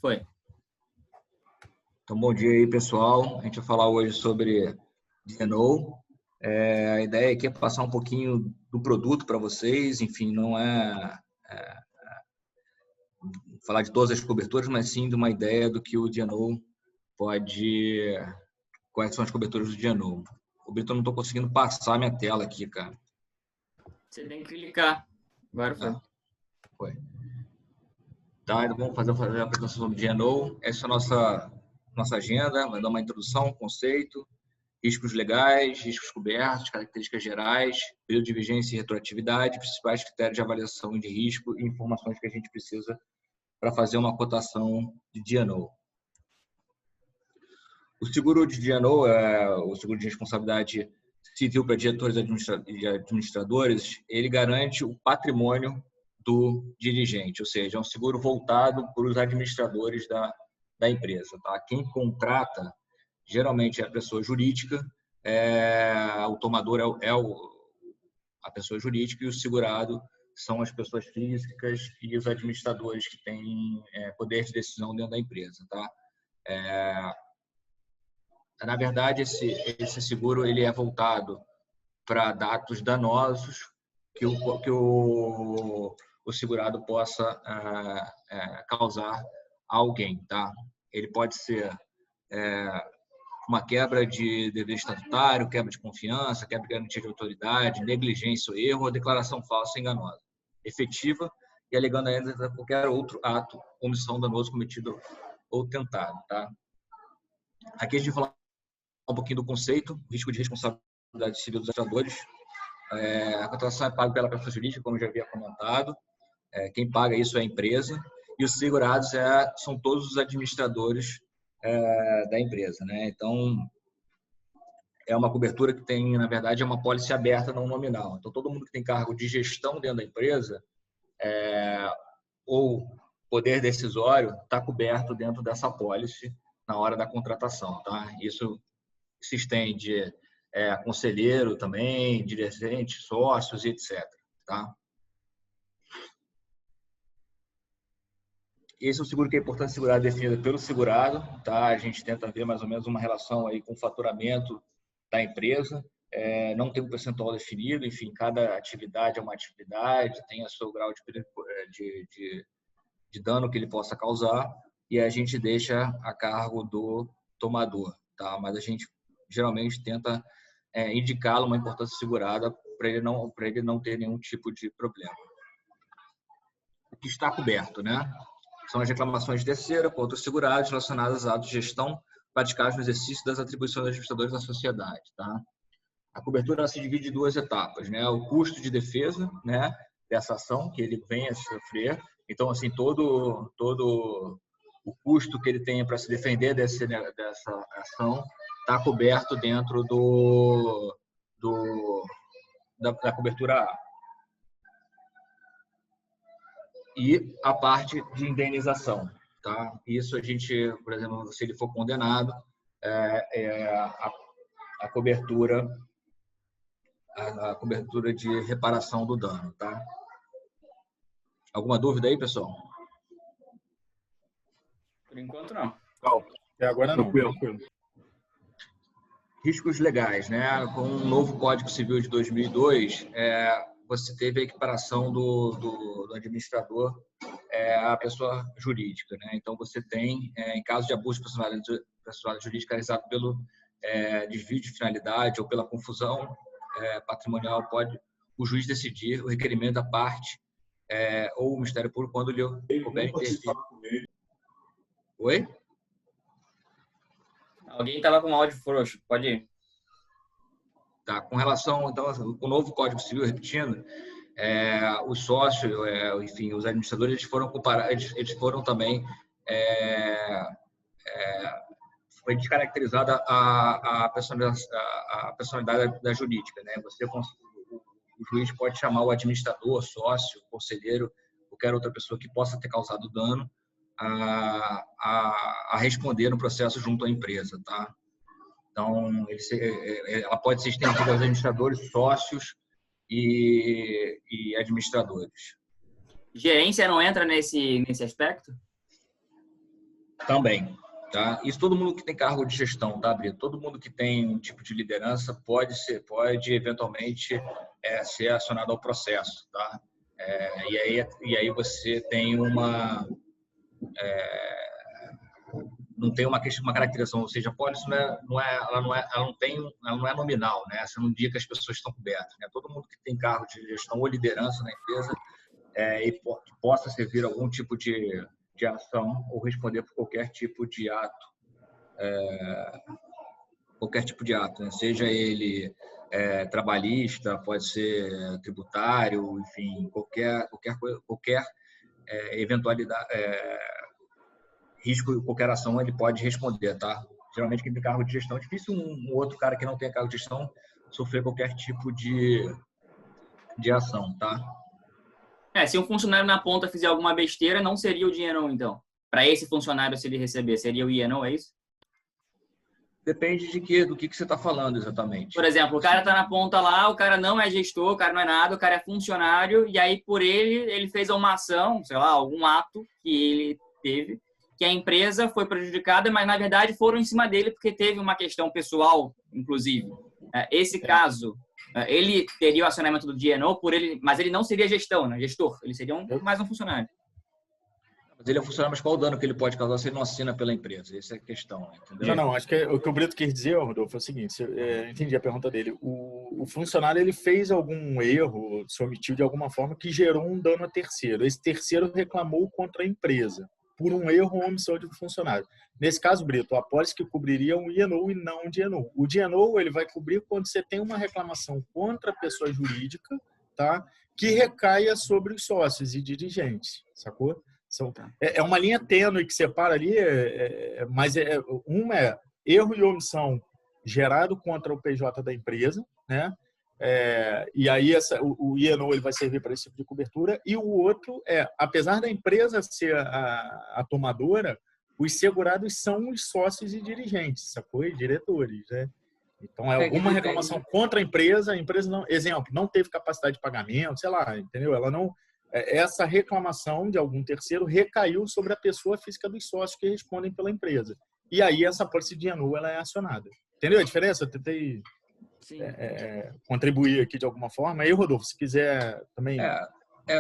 Foi. Então, bom dia aí, pessoal. A gente vai falar hoje sobre D&O. A ideia aqui é passar um pouquinho do produto para vocês. Enfim, não é falar de todas as coberturas, mas sim de uma ideia do que o D&O pode... Quais são as coberturas do D&O. O Brito, eu não estou conseguindo passar a minha tela aqui, cara. Você tem que clicar. Agora foi. Foi. Tá, então vamos fazer a apresentação sobre D&O. Essa é a nossa agenda. Vai dar uma introdução, conceito, riscos legais, riscos cobertos, características gerais, período de vigência e retroatividade, principais critérios de avaliação de risco e informações que a gente precisa para fazer uma cotação de D&O. O seguro de D&O é o seguro de responsabilidade civil para diretores e administradores. Ele garante o patrimônio do dirigente, ou seja, é um seguro voltado para os administradores da empresa. Tá? Quem contrata geralmente é a pessoa jurídica, o tomador é a pessoa jurídica e o segurado são as pessoas físicas e os administradores que têm poder de decisão dentro da empresa. Tá? Na verdade, esse seguro ele é voltado para dados danosos que o segurado possa causar a alguém. Tá? Ele pode ser uma quebra de dever estatutário, quebra de confiança, quebra de garantia de autoridade, negligência ou erro, ou declaração falsa e enganosa, efetiva e alegando ainda qualquer outro ato, omissão danoso cometido ou tentado. Tá? Aqui a gente vai falar um pouquinho do conceito, risco de responsabilidade civil dos administradores. A contratação é paga pela pessoa jurídica, como eu já havia comentado. Quem paga isso é a empresa. E os segurados são todos os administradores da empresa. Né? Então, é uma cobertura que tem, na verdade, é uma pólice aberta, não nominal. Então, todo mundo que tem cargo de gestão dentro da empresa ou poder decisório está coberto dentro dessa pólice na hora da contratação. Tá? Isso se estende a conselheiro também, dirigente, sócios, etc. Tá? Esse é o seguro que é importante segurar, definido pelo segurado. Tá? A gente tenta ver mais ou menos uma relação aí com o faturamento da empresa. Não tem um percentual definido, enfim, cada atividade é uma atividade, tem o seu grau de dano que ele possa causar e a gente deixa a cargo do tomador. Tá? Mas a gente geralmente tenta indicá-lo uma importância segurada para ele não ter nenhum tipo de problema. O que está coberto, né? São as reclamações de terceiro contra os segurados relacionadas a atos de gestão praticados no exercício das atribuições dos administradores da sociedade. Tá? A cobertura se divide em duas etapas, né? O custo de defesa, né, dessa ação que ele venha a sofrer. Então, assim, todo o custo que ele tenha para se defender dessa ação está coberto dentro da cobertura A. E a parte de indenização. Tá? Isso a gente, por exemplo, se ele for condenado, a cobertura de reparação do dano. Tá? Alguma dúvida aí, pessoal? Por enquanto, não. Até agora não. Tranquilo. Riscos legais, né? Com o novo Código Civil de 2002, você teve a equiparação do administrador à pessoa jurídica, né? Então, você tem, em caso de abuso de personalidade jurídica realizado pelo desvio de finalidade ou pela confusão patrimonial, pode o juiz decidir o requerimento da parte ou o Ministério Público quando lhe couber intervir. Oi? Alguém estava com áudio frouxo, pode ir. Tá, com relação, então, o novo Código Civil, repetindo, os sócios, enfim, os administradores, eles foram também foi descaracterizada a personalidade da jurídica, né? O juiz pode chamar o administrador, sócio, conselheiro, qualquer outra pessoa que possa ter causado dano a responder no processo junto à empresa, tá? Então, ela pode ser estendida aos administradores, sócios e administradores. Gerência não entra nesse aspecto? Também, tá? Isso todo mundo que tem cargo de gestão, tá, Brito? Todo mundo que tem um tipo de liderança pode eventualmente ser acionado ao processo, tá? E aí você tem não tem uma caracterização, ou seja, a pólice ela não é nominal, né? Você não diz que as pessoas estão cobertas, né? Todo mundo que tem cargo de gestão ou liderança na empresa e que possa servir algum tipo de ação ou responder por qualquer tipo de ato, né? Seja ele trabalhista, pode ser tributário, enfim, qualquer eventualidade, risco, qualquer ação ele pode responder, tá? Geralmente quem tem cargo de gestão, é difícil um outro cara que não tem cargo de gestão sofrer qualquer tipo de ação, tá? Se um funcionário na ponta fizer alguma besteira, não seria o D&O, então. Para esse funcionário, se ele receber, seria o E&O, é isso? Depende do que você está falando exatamente. Por exemplo, o cara está na ponta lá, o cara não é gestor, o cara não é nada, o cara é funcionário, e aí por ele fez uma ação, sei lá, algum ato que ele teve, que a empresa foi prejudicada, mas na verdade foram em cima dele porque teve uma questão pessoal, inclusive. Esse caso, ele teria o acionamento do D&O por ele, mas ele não seria gestor, ele seria mais um funcionário. Mas ele é funcionário, mas qual o dano que ele pode causar se ele não assina pela empresa? Essa é a questão, entendeu? Não, acho que o que o Brito quis dizer, Rodolfo, é o seguinte, eu entendi a pergunta dele. O funcionário, ele fez algum erro, se omitiu de alguma forma, que gerou um dano a terceiro. Esse terceiro reclamou contra a empresa por um erro ou omissão de funcionário. Nesse caso, Brito, a apólice que cobriria um E&O e não um D&O. O D&O, ele vai cobrir quando você tem uma reclamação contra a pessoa jurídica, tá? Que recaia sobre os sócios e dirigentes, sacou? É uma linha tênue que separa ali, mas uma é erro e omissão gerado contra o PJ da empresa, né? E aí o E&O ele vai servir para esse tipo de cobertura, e o outro apesar da empresa ser a tomadora, os segurados são os sócios e dirigentes, sacou? E diretores, né? Então, alguma reclamação contra a empresa não, exemplo, não teve capacidade de pagamento, sei lá, entendeu? Ela não, essa reclamação de algum terceiro recaiu sobre a pessoa física dos sócios que respondem pela empresa. E aí essa apólice de D&O ela é acionada. Entendeu a diferença? Eu tentei contribuir aqui de alguma forma. Aí, Rodolfo, se quiser também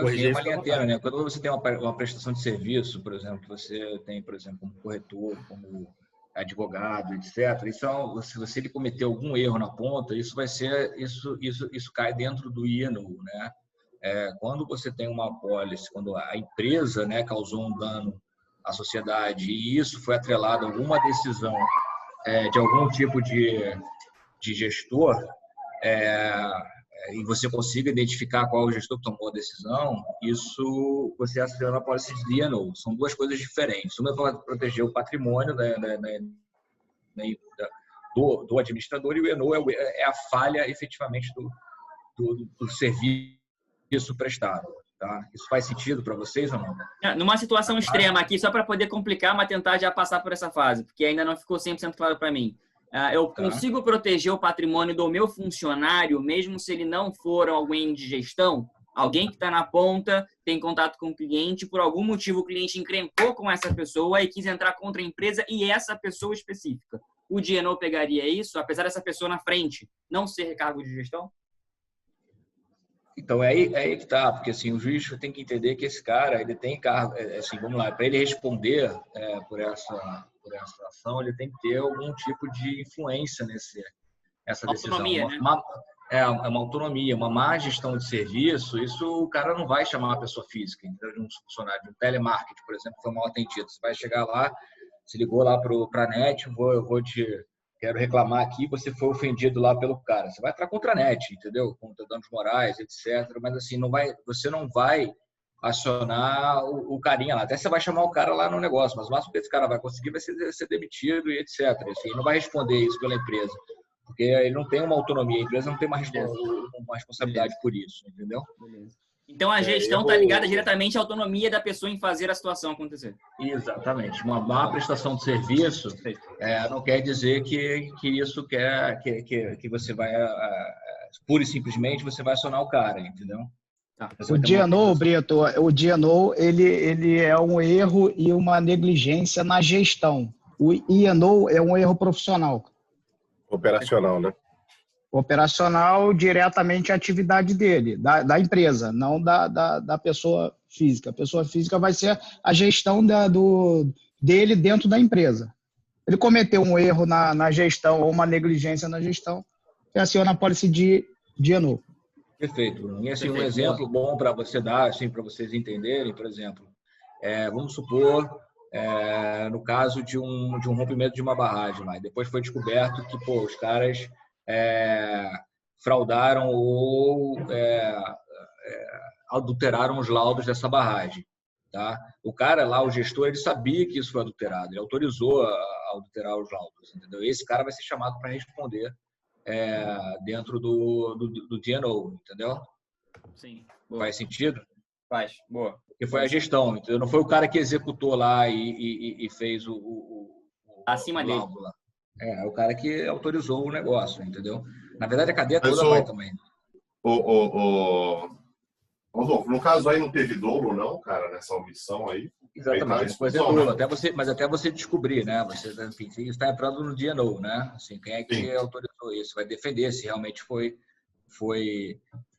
corrigir. É uma linha tênue, né? Quando você tem uma prestação de serviço, por exemplo, você tem, por exemplo, como corretor, como advogado, etc. Se ele cometer algum erro na ponta, isso cai dentro do E&O, né? Quando você tem uma apólice, quando a empresa, né, causou um dano à sociedade e isso foi atrelado a alguma decisão de algum tipo de gestor, e você consiga identificar qual é o gestor que tomou a decisão, isso você aciona a apólice de D&O. São duas coisas diferentes. Uma é para proteger o patrimônio do administrador, e o E&O é a falha efetivamente do serviço prestado. Tá? Isso faz sentido para vocês ou não? Numa situação extrema aqui, só para poder complicar, mas tentar já passar por essa fase, porque ainda não ficou 100% claro para mim. Eu consigo proteger o patrimônio do meu funcionário, mesmo se ele não for alguém de gestão? Alguém que está na ponta, tem contato com o cliente, por algum motivo o cliente encrencou com essa pessoa e quis entrar contra a empresa e essa pessoa específica. O D&O pegaria isso, apesar dessa pessoa na frente não ser cargo de gestão? Então, é aí que tá, porque assim, o juiz tem que entender que esse cara, ele tem cargo, assim, vamos lá, para ele responder por essa ação, ele tem que ter algum tipo de influência nessa decisão. Autonomia, né? Uma autonomia, uma má gestão de serviço, isso o cara não vai chamar uma pessoa física, então, de um funcionário, de um telemarketing, por exemplo, que foi mal atendido. Você vai chegar lá, se ligou lá para a NET, quero reclamar aqui, você foi ofendido lá pelo cara. Você vai entrar contra a NET, entendeu? Contra danos morais, etc. Mas assim, você não vai acionar o carinha lá. Até você vai chamar o cara lá no negócio, mas o máximo que esse cara vai conseguir vai ser demitido e etc. Assim, ele não vai responder isso pela empresa, porque ele não tem uma autonomia, a empresa não tem uma responsabilidade por isso, entendeu? Beleza. Então, a gestão está ligada diretamente à autonomia da pessoa em fazer a situação acontecer. Exatamente. Uma má prestação de serviço não quer dizer que isso que você vai, pura e simplesmente, você vai acionar o cara, entendeu? Tá. O D&O, Brito, o D&O, ele é um erro e uma negligência na gestão. O E&O é um erro profissional. Operacional, né? Operacional diretamente à atividade dele, da empresa, não da pessoa física. A pessoa física vai ser a gestão dele dentro da empresa. Ele cometeu um erro na gestão ou uma negligência na gestão, você aciona a pólice de D&O. Perfeito, Bruno. E assim, um exemplo bom para você dar, assim, para vocês entenderem, por exemplo, vamos supor, no caso de um rompimento de uma barragem, mas depois foi descoberto que os caras fraudaram ou adulteraram os laudos dessa barragem. Tá? O cara lá, o gestor, ele sabia que isso foi adulterado, ele autorizou a adulterar os laudos, entendeu? Esse cara vai ser chamado para responder dentro do D&O, entendeu? Sim. Boa. Faz sentido? Faz. Boa. Porque foi a gestão, entendeu? Não foi o cara que executou lá e fez acima dele. Lá. É o cara que autorizou o negócio, entendeu? Na verdade, a cadeia toda Mas vai também. Rodolfo, no caso aí não teve dolo, não, cara, nessa omissão aí? Exatamente, depois é dolo, mas até você descobrir, né? Você, enfim, está entrando no D&O, né? Assim, quem é que autorizou isso? Vai defender se realmente foi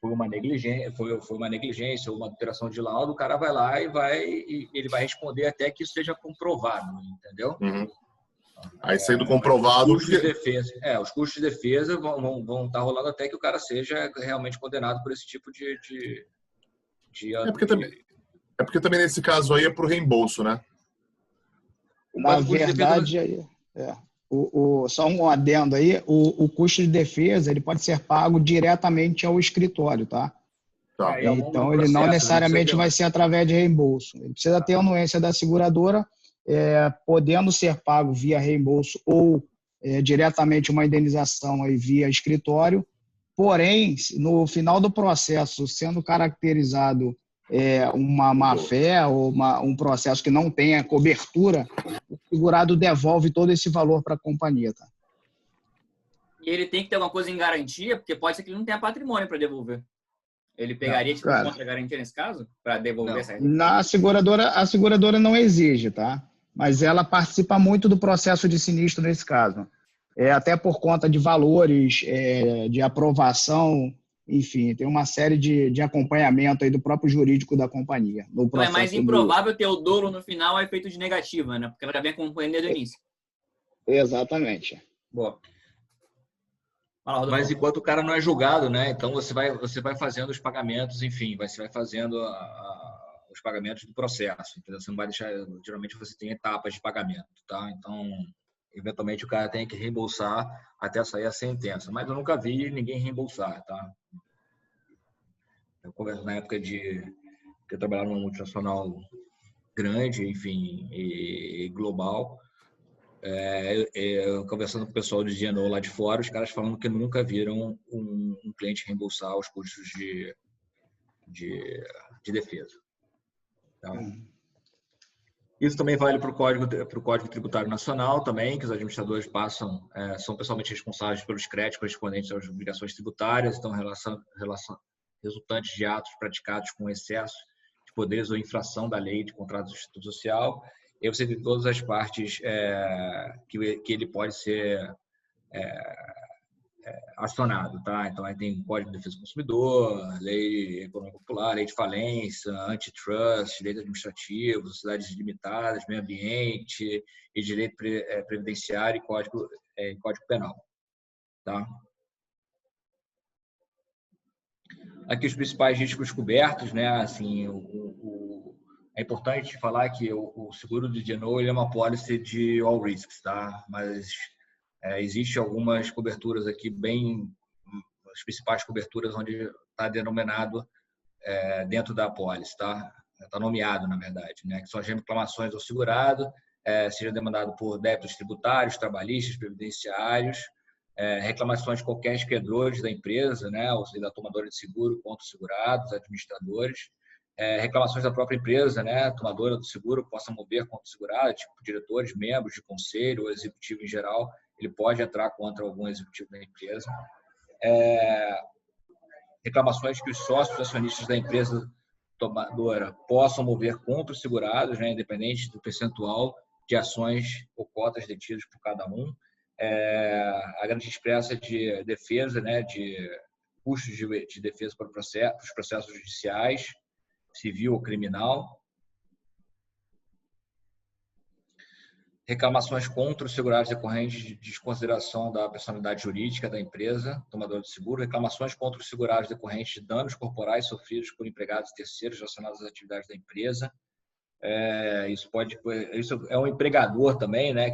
uma negligência ou uma alteração de laudo, o cara vai lá e ele vai responder até que isso seja comprovado, entendeu? Uhum. Aí sendo comprovado... Os custos de defesa, os custos de defesa vão estar rolando até que o cara seja realmente condenado por esse tipo de porque também nesse caso aí é pro reembolso, né? Na verdade, só um adendo aí, o custo de defesa ele pode ser pago diretamente ao escritório, tá? Então, ele não necessariamente vai ser através de reembolso. Ele precisa ter a anuência da seguradora, podendo ser pago via reembolso ou diretamente uma indenização aí via escritório. Porém, no final do processo, sendo caracterizado uma má-fé ou um processo que não tenha cobertura, o segurado devolve todo esse valor para a companhia. Tá? E ele tem que ter alguma coisa em garantia, porque pode ser que ele não tenha patrimônio para devolver. Ele pegaria contra-garantia nesse caso para devolver essa Na seguradora, a seguradora não exige, tá? Mas ela participa muito do processo de sinistro nesse caso. Até por conta de valores, de aprovação, enfim, tem uma série de acompanhamento aí do próprio jurídico da companhia. Então é mais improvável ter o dolo no final a efeito de negativa, né? Porque ela já vem acompanhando desde o início. Exatamente. Boa. Mas enquanto o cara não é julgado, né? Então você vai fazendo os pagamentos, enfim, você vai fazendo os pagamentos do processo, entendeu? Você não vai deixar, geralmente você tem etapas de pagamento, tá? Então, eventualmente o cara tem que reembolsar até sair a sentença, mas eu nunca vi ninguém reembolsar, tá? Eu converso na época que eu trabalhava numa multinacional grande, enfim, e global, eu conversando com o pessoal de D&O lá de fora, os caras falando que nunca viram um cliente reembolsar os custos de defesa. Tá? Isso também vale para o Código Tributário Nacional também, que os administradores são pessoalmente responsáveis pelos créditos correspondentes às obrigações tributárias, então resultantes de atos praticados com excesso de poderes ou infração da lei de contrato do Instituto Social. E você tem todas as partes que ele pode ser acionado, tá? Então, aí tem Código de Defesa do Consumidor, Lei Econômica Popular, Lei de Falência, Antitrust, Direito Administrativo, Sociedades Limitadas, Meio Ambiente, e Direito Previdenciário e Código Penal, tá? Aqui os principais riscos cobertos, né? Assim, é importante falar que o seguro de D&O é uma pólice de all risks, tá? Mas existe algumas coberturas aqui as principais coberturas onde está denominado dentro da apólice, tá? Está nomeado, na verdade, né? Que são as reclamações ao segurado, seja demandado por débitos tributários, trabalhistas, previdenciários, reclamações de qualquer credores da empresa, né? Ou seja, da tomadora de seguro contra os segurados, administradores, reclamações da própria empresa, né? A tomadora do seguro possa mover contra o segurado, tipo diretores, membros de conselho ou executivo em geral, ele pode entrar contra algum executivo da empresa. reclamações que os sócios acionistas da empresa tomadora possam mover contra os segurados, né, independente do percentual de ações ou cotas detidas por cada um. A garantia expressa de defesa, né, de custos de defesa para os processos judiciais, civil ou criminal. Reclamações contra os segurados decorrentes de desconsideração da personalidade jurídica da empresa, tomadora de seguro. Reclamações contra os segurados decorrentes de danos corporais sofridos por empregados terceiros relacionados às atividades da empresa. Isso é um empregador também, né?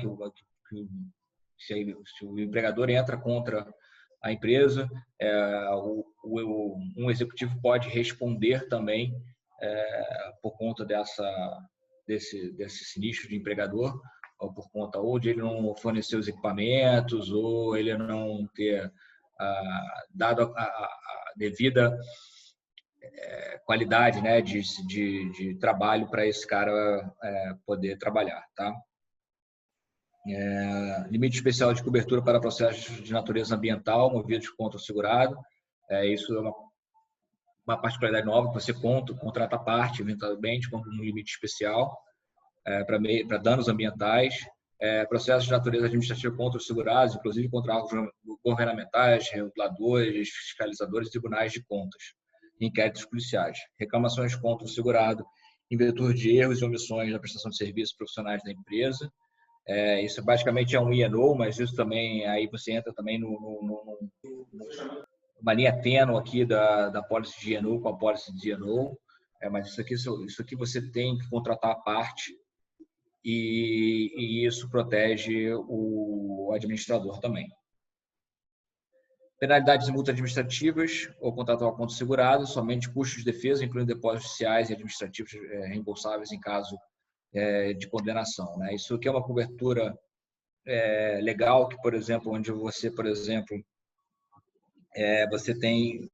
Se o empregador entra contra a empresa, um executivo pode responder também por conta desse sinistro de empregador, ou por conta de ele não fornecer os equipamentos, ou ele não ter dado a devida qualidade, né, de trabalho para esse cara poder trabalhar, tá? Limite especial de cobertura para processos de natureza ambiental movidos contra o segurado. Isso é uma particularidade nova que você contrata a parte, eventualmente, com um limite especial para danos ambientais. Processos de natureza administrativa contra os segurados, inclusive contra órgãos governamentais, reguladores, fiscalizadores e tribunais de contas, inquéritos policiais. Reclamações contra o segurado em virtude de erros e omissões na prestação de serviços profissionais da empresa. Isso basicamente é um E&O, mas isso também, aí você entra também numa linha tênue aqui da pólice de E&O com a pólice de E&O, mas isso aqui você tem que contratar a parte e isso protege o administrador também. Penalidades e multas administrativas ou contratual contra o segurado, somente custos de defesa, incluindo depósitos judiciais e administrativos reembolsáveis em caso de condenação, né? Isso aqui é uma cobertura legal, que, por exemplo, onde você, por exemplo, você tem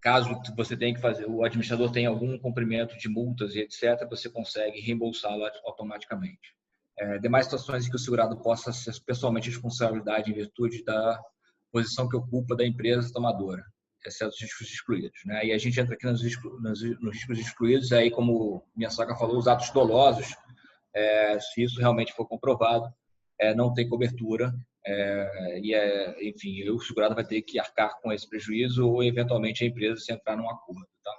caso você tenha que fazer, o administrador tenha algum cumprimento de multas e etc., você consegue reembolsá-lo automaticamente. Demais situações em que o segurado possa ser pessoalmente responsabilidade em virtude da posição que ocupa da empresa tomadora, exceto os riscos excluídos, né? E a gente entra aqui nos riscos excluídos, aí, como Miyasaka falou, os atos dolosos, se isso realmente for comprovado, não tem cobertura, enfim, o segurado vai ter que arcar com esse prejuízo ou, eventualmente, a empresa se entrar num acordo, tá?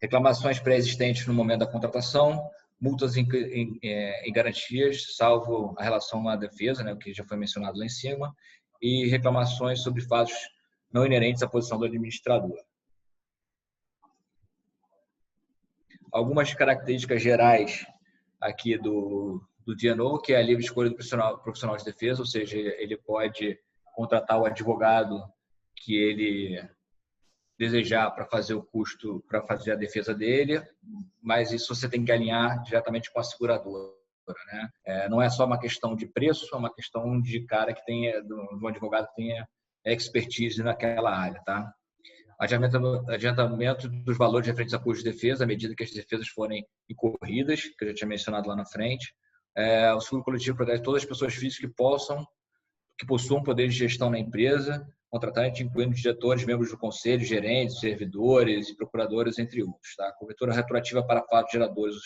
Reclamações pré-existentes no momento da contratação, multas em garantias, salvo a relação à defesa, né, o que já foi mencionado lá em cima, e reclamações sobre fatos não inerentes à posição do administrador. Algumas características gerais aqui do D&O, que é a livre escolha do profissional de defesa, ou seja, ele pode contratar o advogado que ele desejar para fazer o custo, para fazer a defesa dele, mas isso você tem que alinhar diretamente com a seguradora, né? Não é só uma questão de preço, é uma questão de cara que tenha, de um advogado que tenha expertise naquela área, tá? Adiantamento dos valores referentes a custos de defesa, à medida que as defesas forem incorridas, que eu já tinha mencionado lá na frente. O seguro coletivo protege todas as pessoas físicas que possuam poder de gestão na empresa, contratante, incluindo diretores, membros do conselho, gerentes, servidores e procuradores, entre outros, tá? Cobertura retroativa para fatos geradores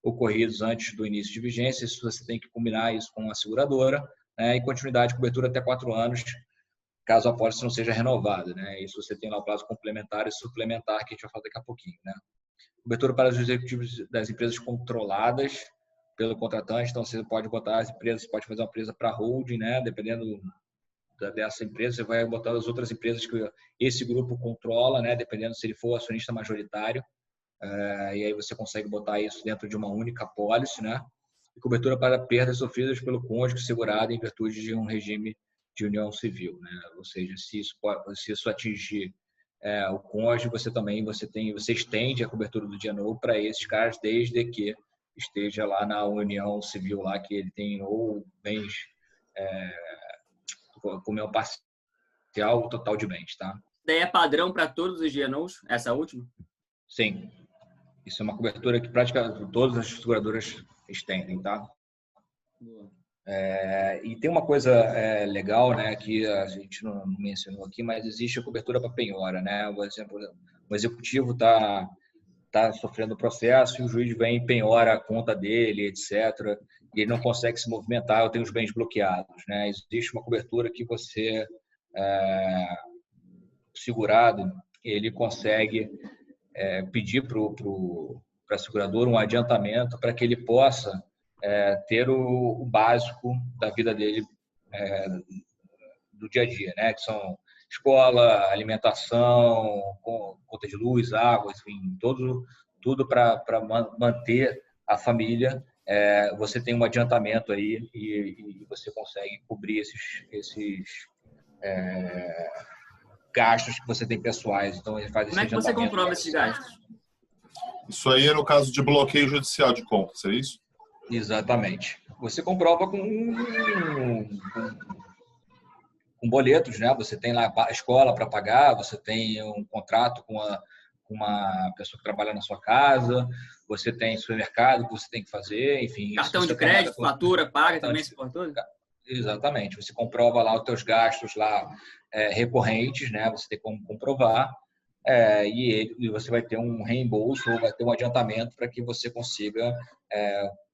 ocorridos antes do início de vigência, isso você tem que combinar isso com a seguradora, né? E continuidade de cobertura até 4 anos, caso a pólice não seja renovada, né? Isso você tem lá o prazo complementar e suplementar, que a gente vai falar daqui a pouquinho, né? Cobertura para os executivos das empresas controladas pelo contratante, então você pode botar as empresas, pode fazer uma empresa para holding, né? Dependendo dessa empresa, você vai botar as outras empresas que esse grupo controla, né? Dependendo se ele for acionista majoritário, e aí você consegue botar isso dentro de uma única pólice, né? E cobertura para perdas sofridas pelo cônjuge segurado em virtude de um regime de união civil, né? Ou seja, se isso atingir o cônjuge, você estende a cobertura do D&O para esses caras, desde que esteja lá na união civil lá, que ele tem ou bens como é o parcial ou total de bens, tá? Daí é padrão para todos os D&Os, essa última? Sim. Isso é uma cobertura que praticamente todas as seguradoras estendem, tá? E tem uma coisa legal, né, que a gente não mencionou aqui, mas existe a cobertura para penhora, né? Por exemplo, o executivo está sofrendo processo e o juiz vem e penhora a conta dele, etc. E ele não consegue se movimentar, eu tenho os bens bloqueados, né? Existe uma cobertura que você, segurado, ele consegue pedir para a seguradora um adiantamento para que ele possa ter o básico da vida dele do dia a dia, né? Que são escola, alimentação, conta de luz, água, enfim, tudo para manter a família. Você tem um adiantamento aí e você consegue cobrir esses gastos que você tem pessoais. Então, ele faz esse adiantamento. Como é que você comprova esses gastos? Isso aí é no caso de bloqueio judicial de contas, é isso? Exatamente. Você comprova com boletos, né? Você tem lá a escola para pagar, você tem um contrato com uma pessoa que trabalha na sua casa, você tem supermercado que você tem que fazer, enfim. Cartão de crédito, fatura, paga também esse por tudo? Exatamente. Você comprova lá os teus gastos lá recorrentes, né? Você tem como comprovar e você vai ter um reembolso ou vai ter um adiantamento para que você consiga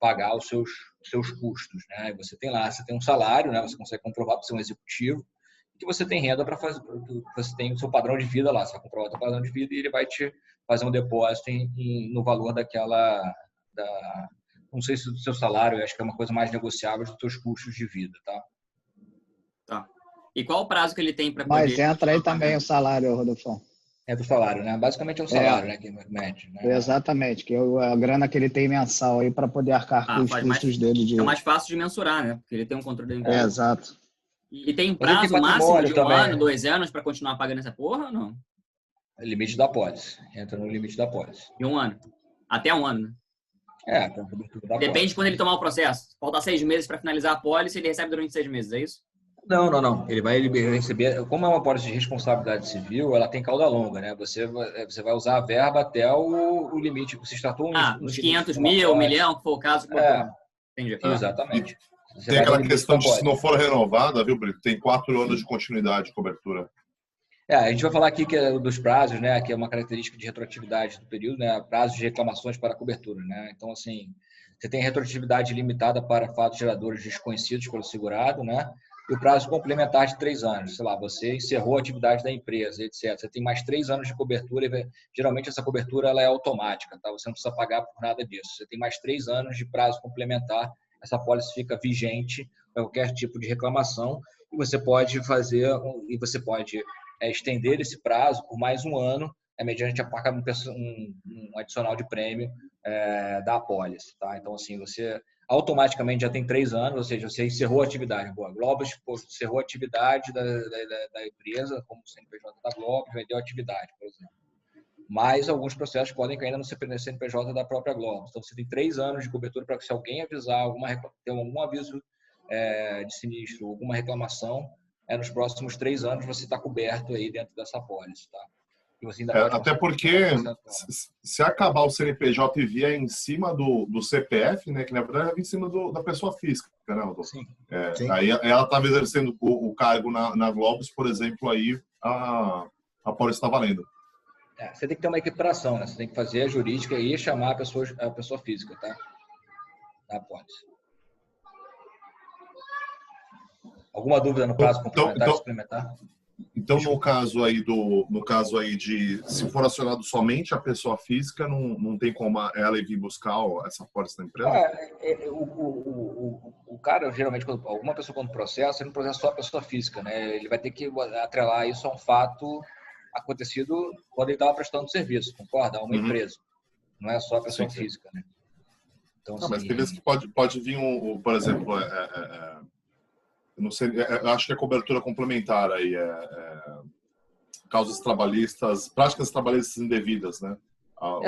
pagar os seus custos, né? Você tem um salário, né? Você consegue comprovar para ser um executivo que você tem renda para fazer, você tem o seu padrão de vida lá, você vai comprovar o seu padrão de vida e ele vai te fazer um depósito no valor não sei se do seu salário, eu acho que é uma coisa mais negociável dos seus custos de vida, tá? Tá. E qual o prazo que ele tem para poder... Mas entra aí também o salário, Rodolfo. É do salário, né? Basicamente é um salário, né? Que mede, né? Exatamente, que é a grana que ele tem mensal aí para poder arcar com os custos dele. É mais fácil de mensurar, né? Porque ele tem um controle da empresa. Exato. E tem prazo máximo de 1 ano, 2 anos para continuar pagando essa porra ou não? Limite da pólice. Entra no limite da pólice. De 1 ano. Até 1 ano, né? Depende de quando ele tomar o processo. Falta 6 meses para finalizar a pólice, ele recebe durante 6 meses, é isso? Não. Ele vai receber... Como é uma pólice de responsabilidade civil, ela tem cauda longa, né? Você vai usar a verba até o limite. Você startou uns 500 mil, 1 milhão, que for o caso. Entendi. Exatamente. Tem aquela questão de se não for renovada, viu, Brito? Tem 4 anos de continuidade de cobertura. A gente vai falar aqui que é dos prazos, né? Que é uma característica de retroatividade do período, né? Prazos de reclamações para cobertura, né? Então, assim, você tem retroatividade limitada para fatos geradores desconhecidos pelo segurado, né? E o prazo complementar de 3 anos. Sei lá, você encerrou a atividade da empresa, etc. Você tem mais 3 anos de cobertura e geralmente essa cobertura ela é automática, tá? Você não precisa pagar por nada disso. Você tem mais 3 anos de prazo complementar. Essa pólice fica vigente para qualquer tipo de reclamação e você pode estender esse prazo por mais 1 ano, mediante a pagar um adicional de prêmio da apólice, tá? Então, assim, você automaticamente já tem 3 anos, ou seja, você encerrou a atividade. A Globus encerrou a atividade da empresa, como CNPJ da Globus, vendeu a atividade, por exemplo. Mas alguns processos podem cair no CNPJ da própria Globus. Então, você tem 3 anos de cobertura para que se alguém avisar, ter algum aviso de sinistro, alguma reclamação, nos próximos 3 anos você está coberto aí dentro dessa apólice, tá? E você ainda pode até porque se acabar o CNPJ e vier em cima do CPF, né, que na verdade vai vir em cima da pessoa física, né, Rodolfo? Sim. Aí ela estava exercendo o cargo na Globus, por exemplo, aí a apólice está valendo. Você tem que ter uma equiparação, né? Você tem que fazer a jurídica e chamar a pessoa física, tá? Da apólice. Alguma dúvida no prazo complementar suplementar? Então, no caso aí de se for acionado somente a pessoa física, não tem como ela ir buscar essa apólice da empresa? O cara, geralmente, alguma pessoa quando processa, ele não processa só a pessoa física, né? Ele vai ter que atrelar isso a um fato acontecido quando ele estava prestando serviço, concorda? A uma empresa. Não é só a pessoa física, né? Então, não, mas tem vezes que pode vir por exemplo, não sei, acho que é cobertura complementar aí, causas trabalhistas, práticas trabalhistas indevidas, né?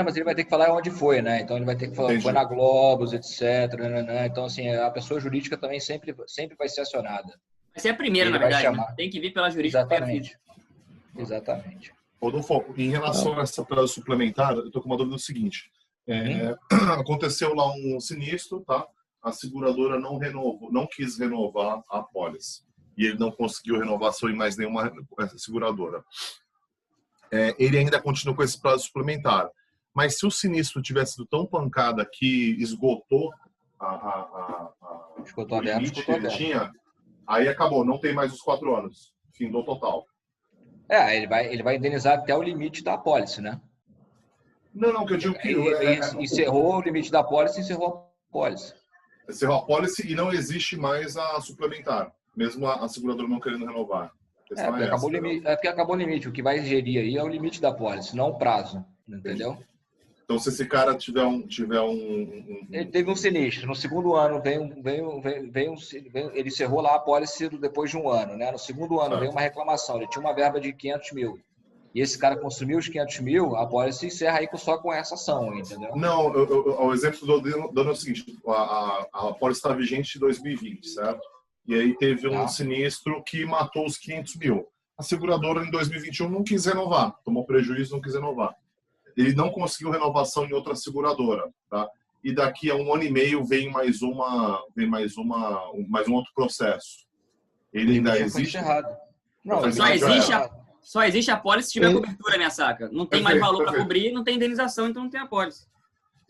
Mas ele vai ter que falar onde foi, né? Então ele vai ter que falar foi na Globus, etc. Né? Então, assim, a pessoa jurídica também sempre vai ser acionada. Vai ser a primeira, na verdade, né? Tem que vir pela jurídica. Exatamente. Rodolfo, em relação a essa prazo suplementar, eu estou com uma dúvida do seguinte. Aconteceu lá um sinistro, tá? a seguradora não quis renovar a apólice. E ele não conseguiu renovação em mais nenhuma seguradora. Ele ainda continua com esse prazo suplementar. Mas se o sinistro tivesse sido tão pancada que esgotou o limite que ele tinha, aí acabou, não tem mais os 4 anos. Findou total. Ele vai indenizar até o limite da apólice, né? Não, que eu digo que... encerrou o limite da apólice, encerrou a apólice. Encerrou a apólice e não existe mais a suplementar, mesmo a seguradora não querendo renovar. Porque acabou o limite. O que vai gerir aí é o limite da apólice, não o prazo. Entendeu? Então, se esse cara tiver um... Ele teve um sinistro. No segundo ano, ele encerrou lá a apólice depois de um ano, né? No segundo ano, veio uma reclamação. Ele tinha uma verba de 500 mil. E esse cara consumiu os 500 mil, a apólice encerra aí só com essa ação, entendeu? Não, o exemplo que eu estou dando é o seguinte. A apólice está vigente em 2020, certo? E aí teve um sinistro que matou os 500 mil. A seguradora, em 2021, não quis renovar. Tomou prejuízo, não quis renovar. Ele não conseguiu renovação em outra seguradora, tá? E daqui a 1 ano e meio vem mais um outro processo. Ele ainda existe? Não, só existe a apólice se tiver cobertura, minha saca. Não tem mais valor para cobrir, não tem indenização, então não tem apólice.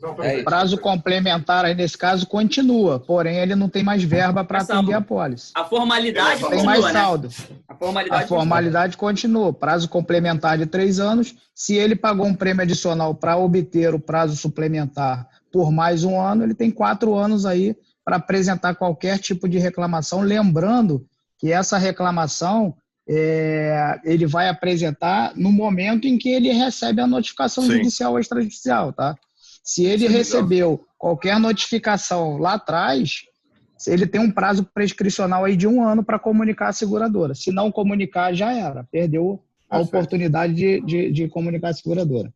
O prazo complementar aí nesse caso continua, porém ele não tem mais verba para atender a apólice. A formalidade não tem mais saldo. Né? A formalidade continua. Prazo complementar de 3 anos. Se ele pagou um prêmio adicional para obter o prazo suplementar por mais 1 ano, ele tem 4 anos aí para apresentar qualquer tipo de reclamação. Lembrando que essa reclamação ele vai apresentar no momento em que ele recebe a notificação judicial ou extrajudicial, tá? Se ele recebeu qualquer notificação lá atrás, ele tem um prazo prescricional aí de 1 ano para comunicar a seguradora. Se não comunicar, já era. Perdeu a oportunidade de comunicar a seguradora.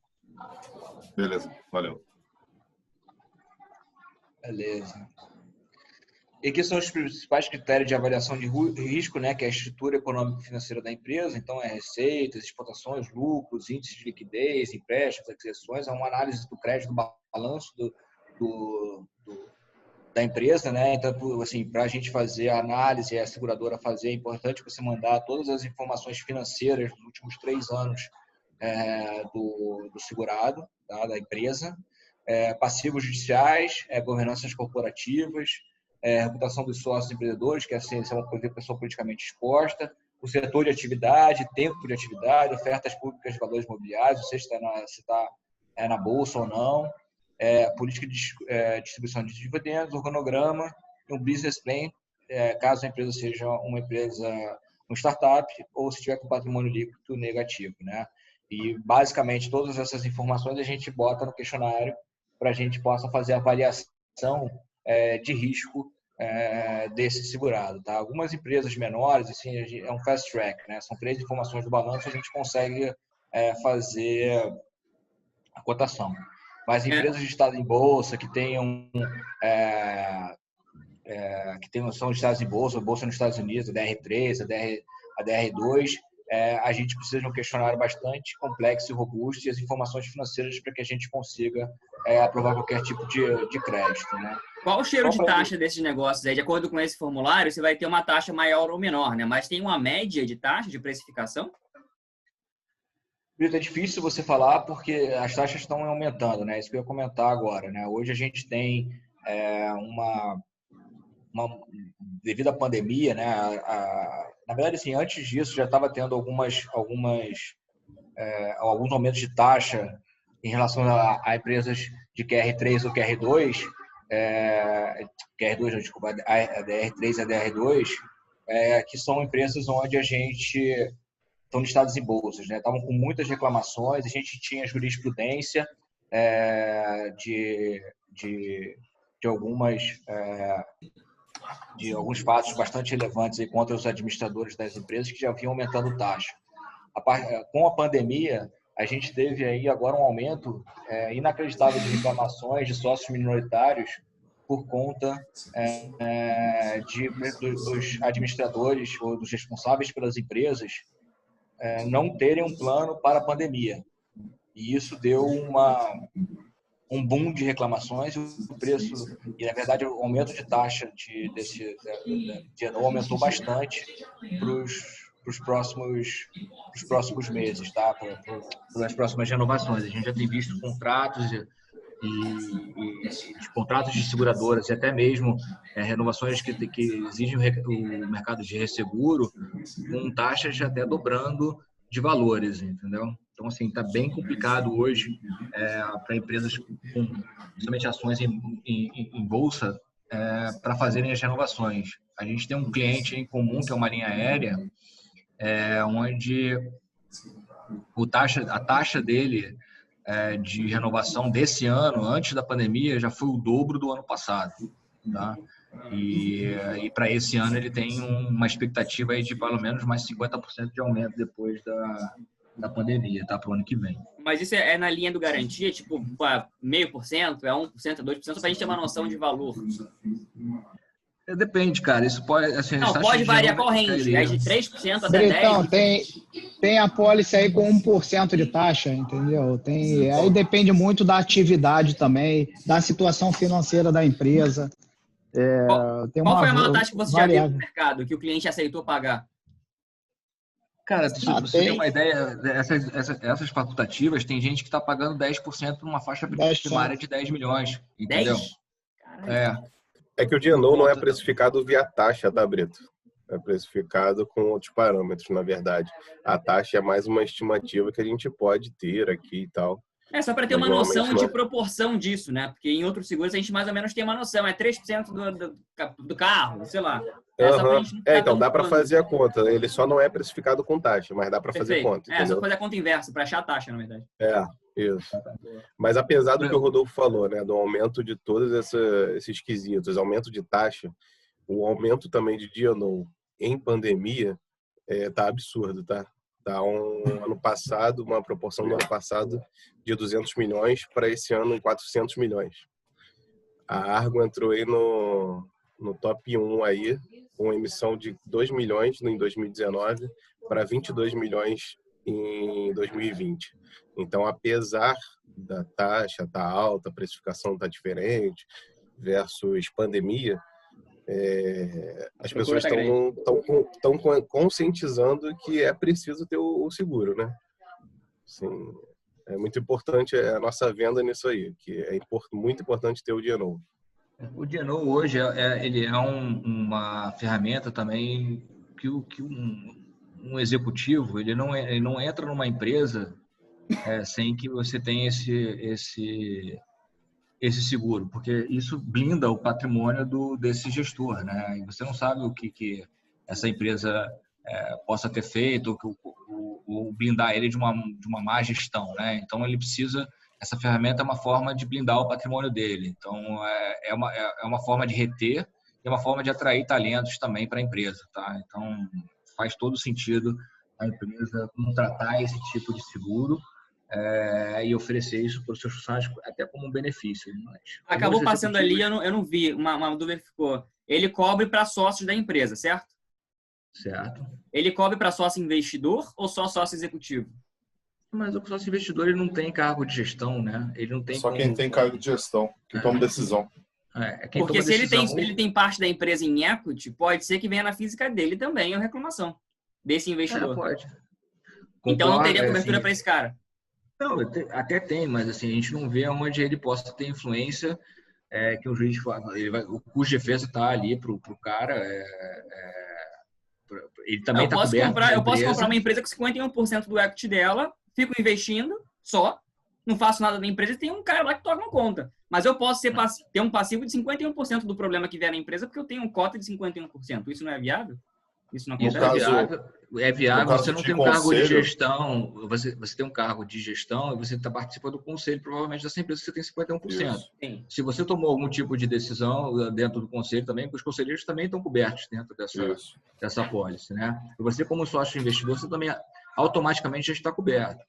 Beleza, valeu. Beleza. E aqui são os principais critérios de avaliação de risco, né, que é a estrutura econômica e financeira da empresa. Então, receitas, exportações, lucros, índices de liquidez, empréstimos, aquisições. É uma análise do crédito, do balanço da empresa, né? Então, assim, para a gente fazer a análise e a seguradora fazer, é importante você mandar todas as informações financeiras dos últimos 3 anos do segurado, tá, da empresa, passivos judiciais, governanças corporativas, reputação dos sócios empreendedores, que é ser uma pessoa politicamente exposta, o setor de atividade, tempo de atividade, ofertas públicas de valores imobiliários, não sei se está na bolsa ou não, política de distribuição de dividendos, organograma e um business plan, caso a empresa seja uma startup ou se tiver com patrimônio líquido negativo, né? E basicamente todas essas informações a gente bota no questionário para a gente possa fazer a avaliação de risco desse segurado, tá? Algumas empresas menores, assim, é um fast track, né? São 3 informações do balanço, a gente consegue fazer a cotação. Mas empresas listadas em bolsa, que tenham são listadas em bolsa nos Estados Unidos, a DR3, a DR2, a gente precisa de um questionário bastante complexo e robusto e as informações financeiras para que a gente consiga aprovar qualquer tipo de crédito, né? Qual o cheiro de taxa desses negócios aí? De acordo com esse formulário, você vai ter uma taxa maior ou menor, né? Mas tem uma média de taxa de precificação? É difícil você falar porque as taxas estão aumentando, né? Isso que eu ia comentar agora, né? Hoje a gente tem devido à pandemia, né? Na verdade, assim, antes disso já estava tendo alguns aumentos de taxa em relação a empresas de QR3 ou QR2, QR2, desculpa, a DR3 e a DR2, que são empresas onde a gente estão listadas em bolsas, né? Estavam com muitas reclamações, a gente tinha jurisprudência de alguns fatos bastante relevantes aí contra os administradores das empresas que já vinham aumentando taxa. Com a pandemia, a gente teve aí agora um aumento inacreditável de reclamações de sócios minoritários por conta dos administradores ou dos responsáveis pelas empresas não terem um plano para a pandemia. E isso deu um boom de reclamações e o preço, e na verdade o aumento de taxa de ano aumentou bastante para os próximos meses, tá? Para as próximas renovações. A gente já tem visto contratos e contratos de seguradoras e até mesmo renovações que exigem o mercado de resseguro com taxas já até dobrando de valores, entendeu? Então, assim, está bem complicado hoje para empresas com, principalmente ações em bolsa, para fazerem as renovações. A gente tem um cliente em comum, que é uma linha aérea, onde a taxa dele de renovação desse ano, antes da pandemia, já foi o dobro do ano passado, tá? E para esse ano ele tem uma expectativa aí de pelo menos mais 50% de aumento depois da pandemia, tá? Para o ano que vem. Mas isso é na linha do garantia, tipo, 0,5%, é 1%, é 2%, para a gente ter uma noção de valor. Depende, cara. Isso pode... Assim, não, pode variar qual range. É de 3% até 10%. Então, tem a pólice aí com 1% de taxa, entendeu? Aí depende muito da atividade também, da situação financeira da empresa. Qual foi a maior taxa que você já viu no mercado, que o cliente aceitou pagar? Cara, você tem uma ideia, essas facultativas, tem gente que está pagando 10% numa faixa primária de 10 milhões, entendeu? 10? É que o D&O não é precificado via taxa, tá, Brito? É precificado com outros parâmetros, na verdade. A taxa é mais uma estimativa que a gente pode ter aqui e tal. Só para ter uma noção de proporção disso, né? Porque em outros seguros a gente mais ou menos tem uma noção. É 3% do carro, sei lá. Então dá para fazer a conta. Ele só não é precificado com taxa, mas dá para fazer conta. Só fazer a conta inversa, para achar a taxa, na verdade. Isso. Mas apesar do que o Rodolfo falou, né? Do aumento de todos esses quesitos, aumento de taxa, o aumento também de D&O em pandemia tá absurdo, tá? Tá ano passado, uma proporção do ano passado de 200 milhões para esse ano em 400 milhões. A Argo entrou aí no top 1 aí, com emissão de 2 milhões em 2019 para 22 milhões em 2020. Então, apesar da taxa tá alta, a precificação tá diferente versus pandemia, as pessoas estão conscientizando que é preciso ter o seguro, né? Assim, é muito importante a nossa venda nisso aí, que é muito importante ter o D&O. O D&O hoje ele é uma ferramenta também que um executivo ele não entra numa empresa sem que você tenha esse seguro, porque isso blinda o patrimônio desse gestor, né? E você não sabe o que essa empresa possa ter feito, ou blindar ele de uma má gestão, né? Então ele precisa, essa ferramenta é uma forma de blindar o patrimônio dele. Então é uma forma de reter e uma forma de atrair talentos também para a empresa, tá? Então faz todo sentido a empresa contratar esse tipo de seguro. E oferecer isso para os seus funcionários até como um benefício. Acabou passando ali, eu não vi, uma dúvida ficou. Ele cobre para sócios da empresa, certo? Certo. Ele cobre para sócio investidor ou só sócio executivo? Mas o sócio investidor ele não tem cargo de gestão, né? Ele não tem só quem tem cargo de gestão, que toma decisão. Porque se ele tem parte da empresa em equity, pode ser que venha na física dele também a reclamação desse investidor. Pode. Então não teria cobertura para esse cara. Não, até tem, mas assim, a gente não vê onde ele possa ter influência, que o juiz fala, o custo de defesa está ali para o cara. Ele também está coberto. Eu posso comprar uma empresa com 51% do equity dela, fico investindo só, não faço nada da empresa e tem um cara lá que toma conta. Mas eu posso ter um passivo de 51% do problema que vier na empresa porque eu tenho um cota de 51%. Isso não é viável? Isso não acontece? É viável. Você não tem um cargo de gestão, você tem um cargo de gestão e você participa do conselho, provavelmente, dessa empresa que você tem 51%. Sim. Se você tomou algum tipo de decisão dentro do conselho também, os conselheiros também estão cobertos dentro dessa pólice, né? E você, como sócio investidor, você também automaticamente já está coberto.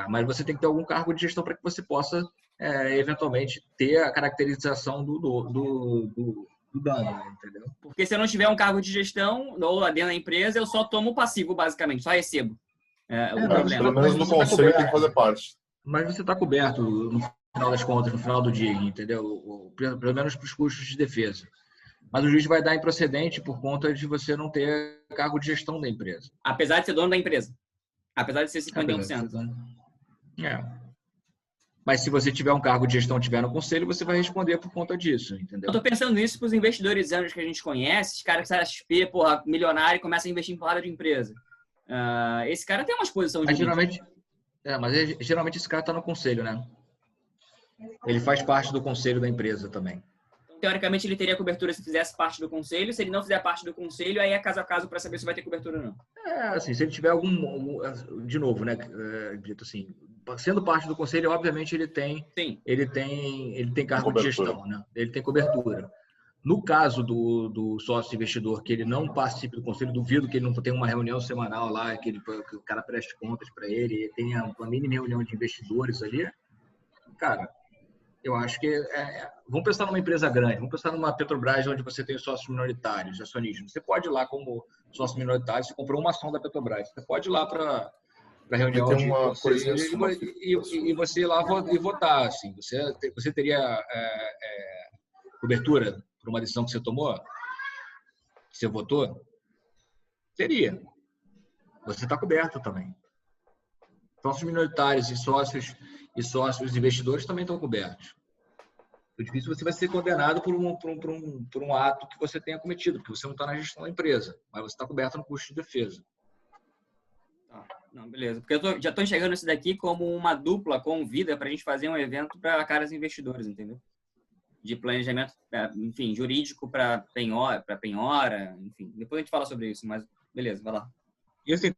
Mas você tem que ter algum cargo de gestão para que você possa, eventualmente, ter a caracterização do dano, entendeu? Porque se eu não tiver um cargo de gestão ou lá dentro da empresa, eu só tomo o passivo, basicamente, só recebo. O problema. Pelo menos no conselho tem que fazer parte. Mas você está coberto. No final das contas, no final do dia, entendeu? Pelo menos para os custos de defesa. Mas o juiz vai dar improcedente por conta de você não ter cargo de gestão da empresa. Apesar de ser dono da empresa. Apesar de ser 51%. Mas se você tiver um cargo de gestão, tiver no conselho, você vai responder por conta disso, entendeu? Eu tô pensando nisso para os investidores anos que a gente conhece, os caras que saem da XP, porra, milionário e começa a investir em porrada de empresa. Esse cara tem uma exposição de... Geralmente esse cara tá no conselho, né? Ele faz parte do conselho da empresa também. Teoricamente, ele teria cobertura se fizesse parte do conselho. Se ele não fizer parte do conselho, aí é caso a caso para saber se vai ter cobertura ou não. Assim, se ele tiver de novo, né? Dito assim, sendo parte do conselho, obviamente ele tem cargo de gestão, né? Ele tem cobertura. No caso do sócio investidor, que ele não participe do conselho, duvido que ele não tenha uma reunião semanal lá, que o cara preste contas para ele, tenha uma mini reunião de investidores ali. Cara, eu acho que vamos pensar numa empresa grande, vamos pensar numa Petrobras onde você tem sócios minoritários, acionistas. Você pode ir lá como sócio minoritário, você comprou uma ação da Petrobras, você pode ir lá para a reunião de conselho e você ir lá e votar. Assim. Você teria cobertura por uma decisão que você tomou? Você votou? Teria. Você está coberto também. Sócios minoritários e sócios investidores também estão cobertos. O difícil você vai ser condenado por um ato que você tenha cometido, porque você não está na gestão da empresa, mas você está coberto no custo de defesa. Não, beleza. Porque eu já estou enxergando isso daqui como uma dupla convida para a gente fazer um evento para caras investidores, entendeu? De planejamento, enfim, jurídico para penhora, enfim. Depois a gente fala sobre isso, mas beleza, vai lá. Isso tem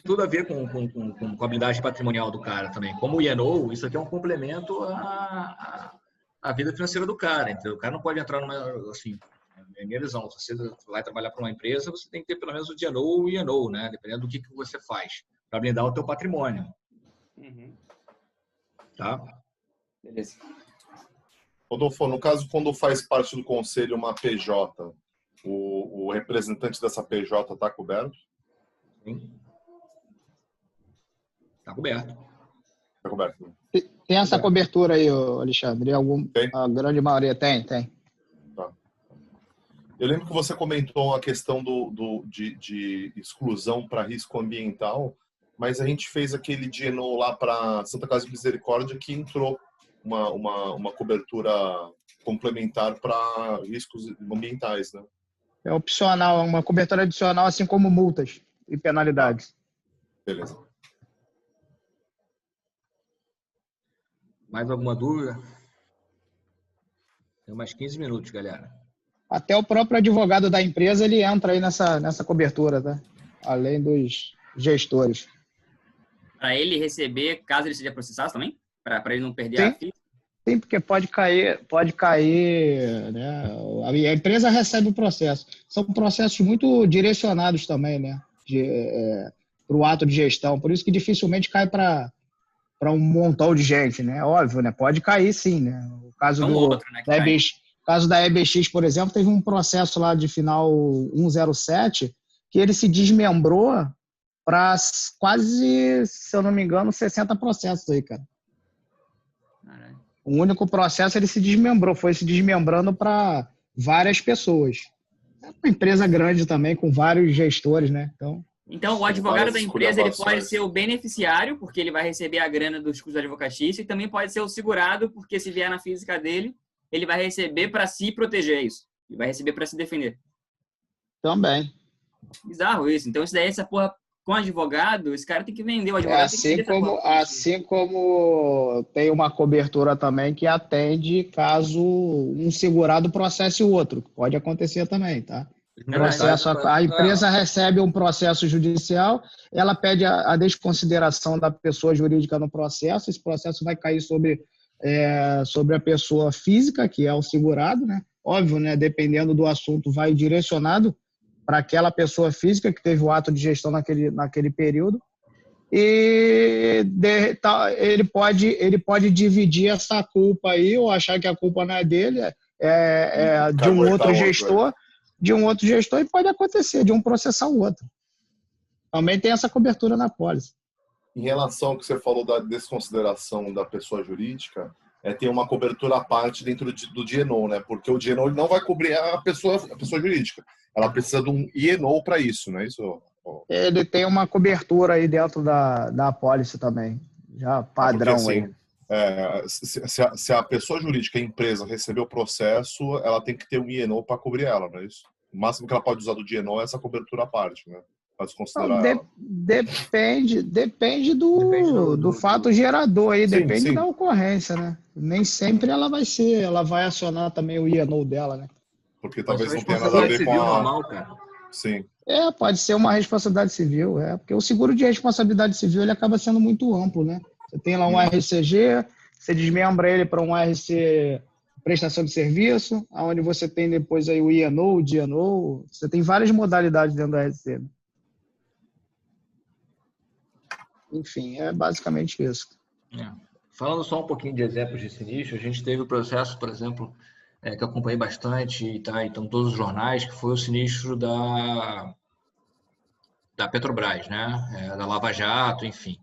tudo a ver com a habilidade patrimonial do cara também. Como o INO, isso aqui é um complemento à vida financeira do cara. Então, o cara não pode entrar numa, assim, é minha visão. Se você vai trabalhar para uma empresa, você tem que ter pelo menos o DNO ou o INO, né? Dependendo do que você faz, para blindar o teu patrimônio. Tá? Beleza. Rodolfo, no caso, quando faz parte do conselho uma PJ, o representante dessa PJ está coberto? Sim. Está coberto. Está coberto. Tem essa cobertura aí, Alexandre? Tem? A grande maioria tem. Tá. Eu lembro que você comentou a questão de exclusão para risco ambiental, mas a gente fez aquele DNO lá para Santa Casa de Misericórdia que entrou uma cobertura complementar para riscos ambientais, né? É opcional, uma cobertura adicional, assim como multas e penalidades. Beleza. Mais alguma dúvida? Tem mais 15 minutos, galera. Até o próprio advogado da empresa, ele entra aí nessa cobertura, tá? Além dos gestores. Para ele receber, caso ele seja processado também? Para ele não perder a FII? Sim, porque pode cair, né? A empresa recebe o processo. São processos muito direcionados também, né? Para o ato de gestão. Por isso que dificilmente cai para um montão de gente, né? Óbvio, né? Pode cair sim, né? O caso caso da EBX, por exemplo, teve um processo lá de final 107 que ele se desmembrou para quase, se eu não me engano, 60 processos aí, cara. O único processo ele se desmembrou, foi se desmembrando para várias pessoas. É uma empresa grande também, com vários gestores, né? Então o advogado da empresa ele pode ser o beneficiário, porque ele vai receber a grana dos custos advocatícios, e também pode ser o segurado, porque se vier na física dele, ele vai receber para se proteger, isso. Ele vai receber para se defender. Também. Bizarro isso. Então, isso daí, essa porra com advogado, esse cara tem que vender o advogado. Assim como tem uma cobertura também que atende caso um segurado processe o outro. Pode acontecer também, tá? A empresa recebe um processo judicial, ela pede a desconsideração da pessoa jurídica no processo, esse processo vai cair sobre a pessoa física, que é o segurado, né? Óbvio, né? Dependendo do assunto, vai direcionado para aquela pessoa física que teve o ato de gestão naquele período, e ele pode dividir essa culpa aí, ou achar que a culpa não é dele, de um outro gestor, e pode acontecer, de um processar o outro. Também tem essa cobertura na pólice. Em relação ao que você falou da desconsideração da pessoa jurídica, ter uma cobertura à parte dentro do D&O, né? Porque o D&O não vai cobrir a pessoa jurídica. Ela precisa de um E&O para isso, não é isso? Ele tem uma cobertura aí dentro da apólice também, já padrão porque, assim, aí. Se a pessoa jurídica, a empresa, receber o processo, ela tem que ter um E&O para cobrir ela, não é isso? O máximo que ela pode usar do D&O é essa cobertura à parte, né? Para desconsiderar ela. Depende do fato gerador aí, Sim, depende sim. da ocorrência, né? Nem sempre ela vai acionar também o E&O dela, né? Porque talvez não tenha nada a ver com a... normal, cara. Sim. Pode ser uma responsabilidade civil, porque o seguro de responsabilidade civil ele acaba sendo muito amplo, né? Você tem lá um RCG, você desmembra ele para um RC prestação de serviço, onde você tem depois aí o E&O, o D&O, você tem várias modalidades dentro do RC. Enfim, é basicamente isso. Falando só um pouquinho de exemplos de sinistro, a gente teve o processo, por exemplo, que eu acompanhei bastante, então todos os jornais, que foi o sinistro da Petrobras, né? Da Lava Jato, enfim,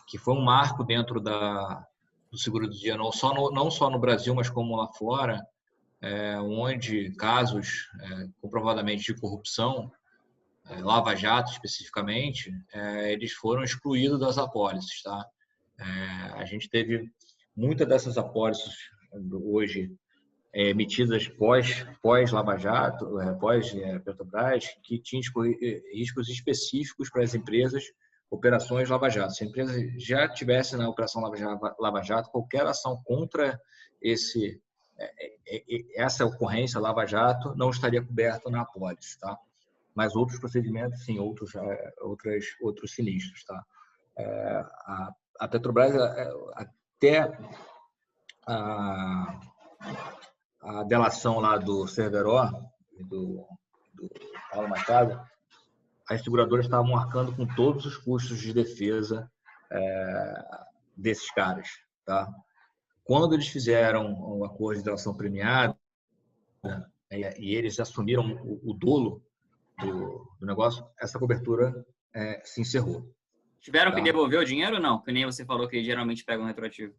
que foi um marco dentro do seguro do dia, não só no Brasil, mas como lá fora, onde casos comprovadamente de corrupção, Lava Jato especificamente, eles foram excluídos das apólices, tá? A gente teve muitas dessas apólices hoje emitidas pós Lava Jato, pós Petrobras, que tinham riscos específicos para as empresas, operações Lava Jato. Se a empresa já tivesse na operação Lava Jato, qualquer ação contra essa ocorrência Lava Jato não estaria coberta na apólice, tá? Mas outros procedimentos, sim, outros sinistros, tá? A Petrobras, até a delação lá do Cerveró e do Paulo Machado, as seguradoras estavam arcando com todos os custos de defesa desses caras, tá? Quando eles fizeram o acordo de delação premiada e eles assumiram o dolo do negócio, essa cobertura se encerrou. Tiveram que devolver o dinheiro ou não? Que nem você falou que geralmente pegam um retroativo.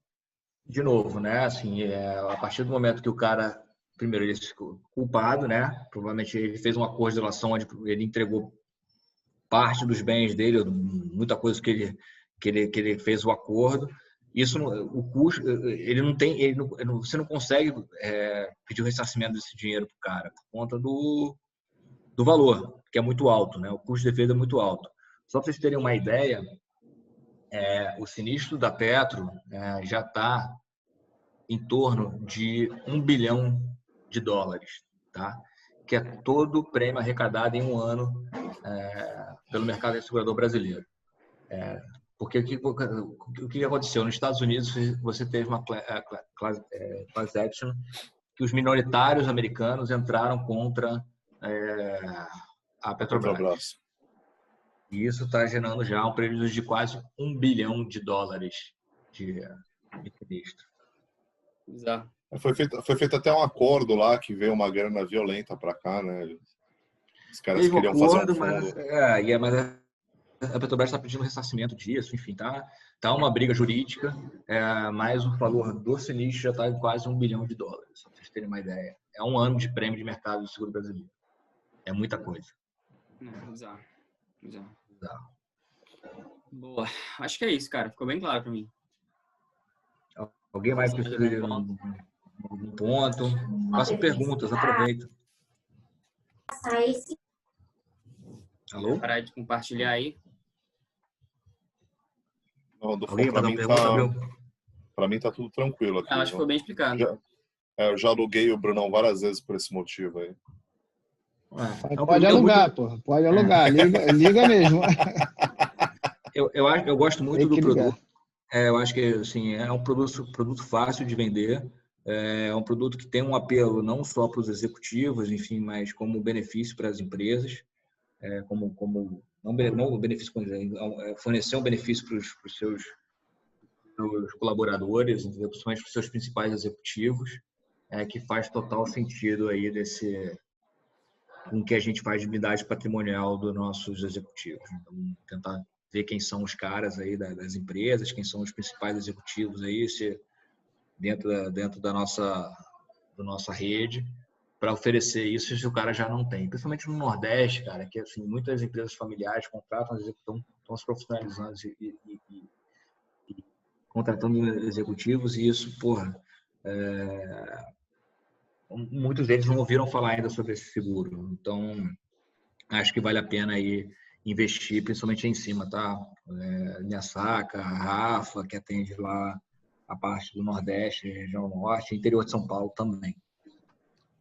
De novo, né? Assim, a partir do momento que o cara, primeiro, ele ficou culpado, né? Provavelmente ele fez um acordo de delação onde ele entregou parte dos bens dele, muita coisa que ele fez o acordo. Isso, o custo, você não consegue pedir o ressarcimento desse dinheiro para o cara por conta do valor, que é muito alto, né? O custo de defesa é muito alto. Só para vocês terem uma ideia, o sinistro da Petro já está em torno de $1 bilhão, tá? Que é todo o prêmio arrecadado em um ano pelo mercado segurador brasileiro. Porque o que aconteceu? Nos Estados Unidos, você teve uma class action que os minoritários americanos entraram contra a Petrobras. E isso está gerando já um prejuízo de quase $1 bilhão de sinistro. Exato. Foi feito até um acordo lá que veio uma grana violenta para cá, né? Os caras queriam fazer um fundo. Mas a Petrobras está pedindo ressarcimento disso, enfim, tá uma briga jurídica, mas o valor do sinistro já está em quase $1 bilhão, só para vocês terem uma ideia. É um ano de prêmio de mercado do seguro brasileiro. É muita coisa. Exato. Boa. Acho que é isso, cara. Ficou bem claro para mim. Alguém mais precisa de algum ponto? Façam perguntas, aproveita. Alô? Parar de compartilhar aí. Não, para mim tá tudo tranquilo aqui. Acho que foi bem explicado. Eu já aluguei o Brunão várias vezes por esse motivo aí. Pode alugar, pô. Pode alugar. Liga mesmo. Eu gosto muito do produto. Eu acho que assim, é um produto fácil de vender. É um produto que tem um apelo não só para os executivos, enfim, mas como benefício para as empresas, não benefício, fornecer um benefício para os seus colaboradores, principalmente para os seus principais executivos, que faz total sentido aí com que a gente faz de unidade patrimonial dos nossos executivos. Então, tentar ver quem são os caras aí das empresas, quem são os principais executivos aí, se dentro da nossa rede para oferecer isso se o cara já não tem. Principalmente no Nordeste, cara, que assim, muitas empresas familiares contratam, estão se profissionalizando e contratando executivos, e isso, porra, muitos deles não ouviram falar ainda sobre esse seguro. Então, acho que vale a pena aí investir, principalmente em cima, tá? Minha Saca, a Rafa, que atende lá a parte do Nordeste, região Norte, interior de São Paulo também.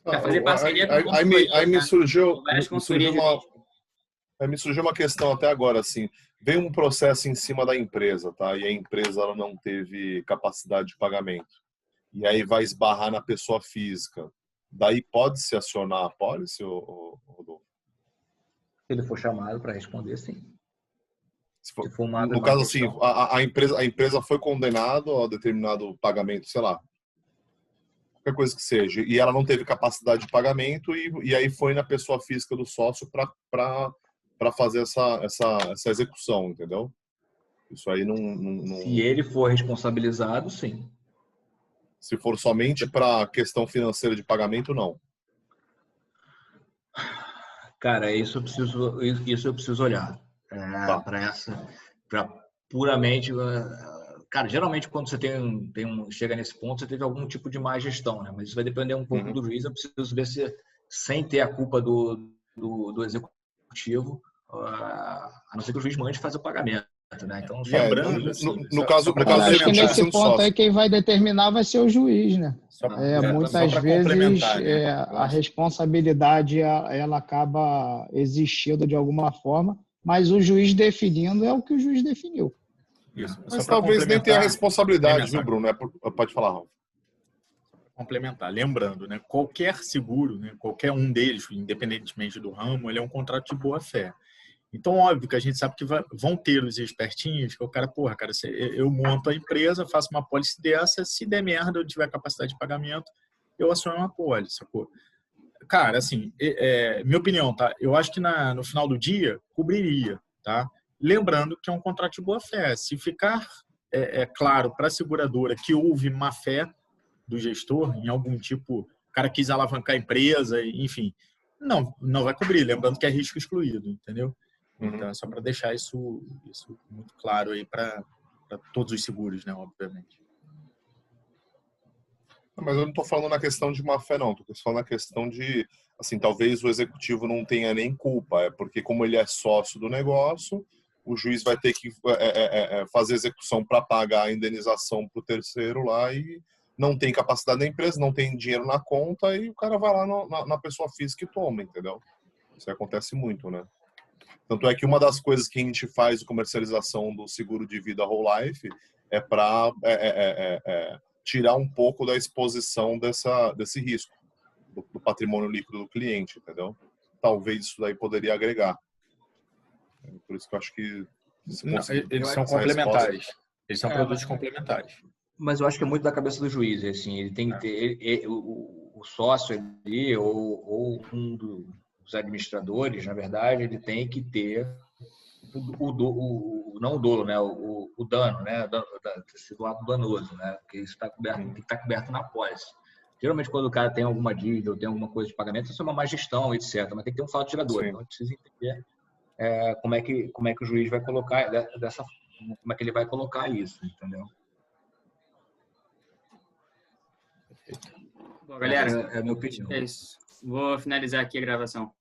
Fazer parceria com aí me surgiu várias uma questão até agora, assim, veio um processo em cima da empresa, tá? E a empresa ela não teve capacidade de pagamento. E aí vai esbarrar na pessoa física. Daí pode-se acionar a apólice, Rodolfo? Se ele for chamado para responder, sim. Se for no caso, assim, a empresa foi condenada a determinado pagamento, sei lá, qualquer coisa que seja, e ela não teve capacidade de pagamento e aí foi na pessoa física do sócio para fazer essa execução, entendeu? Isso aí não... Se ele for responsabilizado, sim. Se for somente para questão financeira de pagamento, não. Cara, isso eu preciso olhar. Para puramente... Cara, geralmente quando você chega nesse ponto, você teve algum tipo de má gestão, né? Mas isso vai depender um pouco do juiz. Eu preciso ver se, sem ter a culpa do executivo, a não ser que o juiz mande fazer o pagamento, né? Então, lembrando, no caso acho que nesse ponto aí quem vai determinar vai ser o juiz, né? Muitas vezes a responsabilidade ela acaba existindo de alguma forma, mas o juiz definindo é o que o juiz definiu. Isso. Mas talvez nem tenha a responsabilidade, viu, Bruno? Pode falar, Raul. Complementar. Lembrando, né, qualquer seguro, né, qualquer um deles, independentemente do ramo, ele é um contrato de boa-fé. Então, óbvio que a gente sabe que vão ter os espertinhos, que o cara, eu monto a empresa, faço uma apólice dessa, se der merda, eu tiver capacidade de pagamento, eu aciono uma apólice, sacou? Cara, assim, minha opinião, tá? Eu acho que no final do dia, cobriria, tá? Lembrando que é um contrato de boa-fé. Se ficar claro para a seguradora que houve má-fé do gestor, em algum tipo, o cara quis alavancar a empresa, enfim, não vai cobrir. Lembrando que é risco excluído, entendeu? Então, é só para deixar isso muito claro aí para todos os seguros, né, obviamente. Mas eu não estou falando na questão de má-fé, não. Estou falando na questão de, assim, talvez o executivo não tenha nem culpa. É porque, como ele é sócio do negócio, o juiz vai ter que fazer execução para pagar a indenização para o terceiro lá e não tem capacidade da empresa, não tem dinheiro na conta e o cara vai lá na pessoa física e toma, entendeu? Isso acontece muito, né? Tanto é que uma das coisas que a gente faz de comercialização do seguro de vida Whole Life é para tirar um pouco da exposição desse risco, do patrimônio líquido do cliente, entendeu? Talvez isso daí poderia agregar. Por isso que eu acho que... Eles são complementares. Eles são produtos complementares. Mas eu acho que é muito da cabeça do juiz, assim, ele tem que ter o sócio ali ou um dos administradores, na verdade, ele tem que ter não o dolo, né, o dano, né, do ato danoso, né, porque isso tem que estar coberto na apólice. Geralmente, quando o cara tem alguma dívida ou tem alguma coisa de pagamento, isso é uma má gestão, etc. Mas tem que ter um fato gerador. Então, a gente precisa entender como é que o juiz vai colocar como é que ele vai colocar isso, entendeu? Bom, galera, é a minha opinião. É isso. Vou finalizar aqui a gravação.